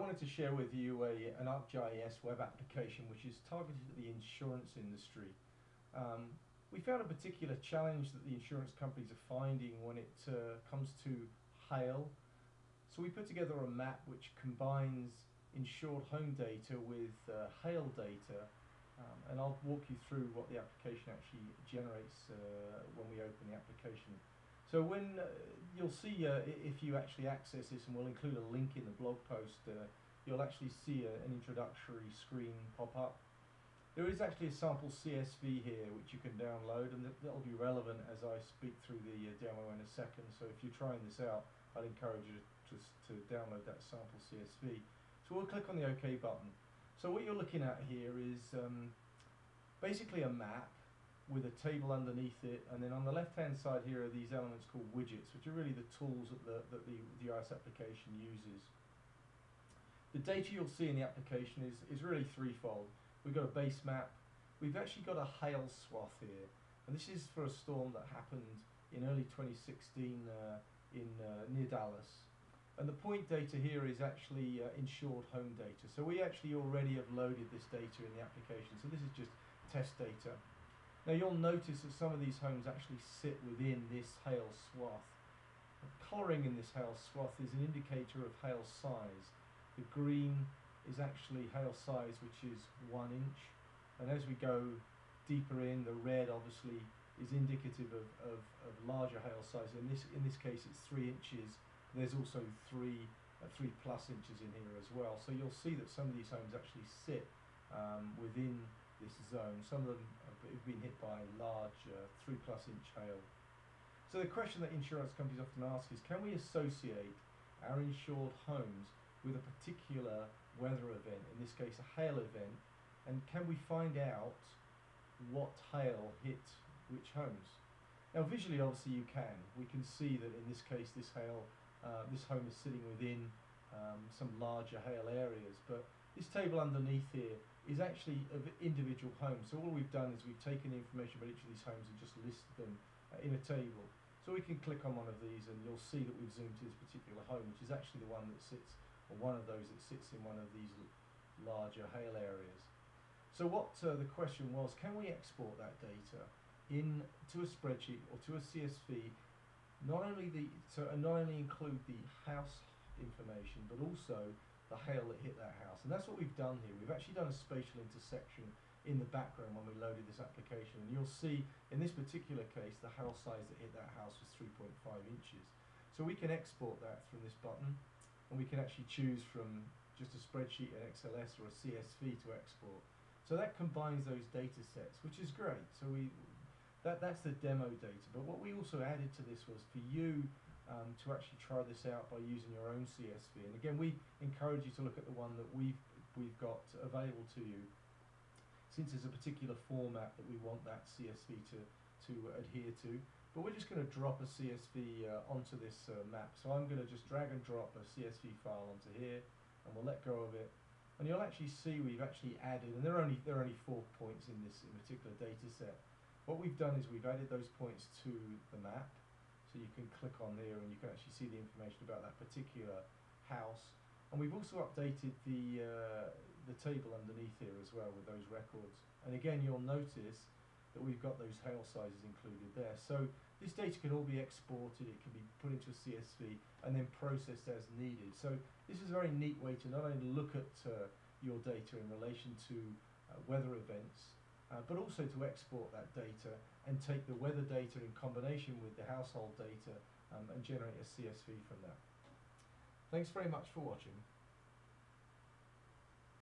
wanted to share with you an ArcGIS web application which is targeted at the insurance industry. We found a particular challenge that the insurance companies are finding when it comes to hail. So we put together a map which combines insured home data with hail data, and I'll walk you through what the application actually generates when we open the application. So when you'll see if you actually access this, and we'll include a link in the blog post, you'll actually see an introductory screen pop up. There is actually a sample CSV here which you can download, and that'll be relevant as I speak through the demo in a second. So if you're trying this out, I'd encourage you to download that sample CSV. So we'll click on the OK button. So what you're looking at here is basically a map with a table underneath it, and then on the left hand side here are these elements called widgets, which are really the tools that the GIS application uses. The data you'll see in the application is really threefold. We've got a base map, we've actually got a hail swath here, and this is for a storm that happened in early 2016 near Dallas. And the point data here is actually insured home data. So we actually already have loaded this data in the application, so this is just test data. Now you'll notice that some of these homes actually sit within this hail swath. The colouring in this hail swath is an indicator of hail size. The green is actually hail size, which is 1 inch, and as we go deeper in, the red obviously is indicative of larger hail size. In this case it's 3 inches. There's also 3+ inches in here as well. So you'll see that some of these homes actually sit within this zone. Some of them have been hit by large 3+ inch hail. So the question that insurance companies often ask is, can we associate our insured homes with a particular weather event, in this case a hail event, and can we find out what hail hit which homes? Now visually obviously you can. We can see that in this case this home is sitting within some larger hail areas, but this table underneath here is actually of individual homes. So all we've done is we've taken information about each of these homes and just listed them in a table. So we can click on one of these and you'll see that we've zoomed to this particular home, which is actually the one that sits, or one of those that sits in one of these larger hail areas. So what the question was, can we export that data into a spreadsheet or to a CSV, not only include the house information but also the hail that hit that house? And that's what we've done here. We've actually done a spatial intersection in the background when we loaded this application, and you'll see in this particular case the hail size that hit that house was 3.5 inches. So we can export that from this button, and we can actually choose from just a spreadsheet, an XLS or a CSV to export. So that combines those data sets, which is great. So that's the demo data. But what we also added to this was for you to actually try this out by using your own CSV. And again, we encourage you to look at the one that we've got available to you, since there's a particular format that we want that CSV to adhere to. But we're just going to drop a CSV onto this map. So I'm going to just drag and drop a CSV file onto here, and we'll let go of it. And you'll actually see we've actually added, and there are only 4 points in this particular data set. What we've done is we've added those points to the map, so you can click on there and you can actually see the information about that particular house. And we've also updated the table underneath here as well with those records. And again, you'll notice that we've got those hail sizes included there. So this data can all be exported, it can be put into a CSV and then processed as needed. So this is a very neat way to not only look at your data in relation to weather events, but also to export that data and take the weather data in combination with the household data and generate a CSV from that. Thanks very much for watching.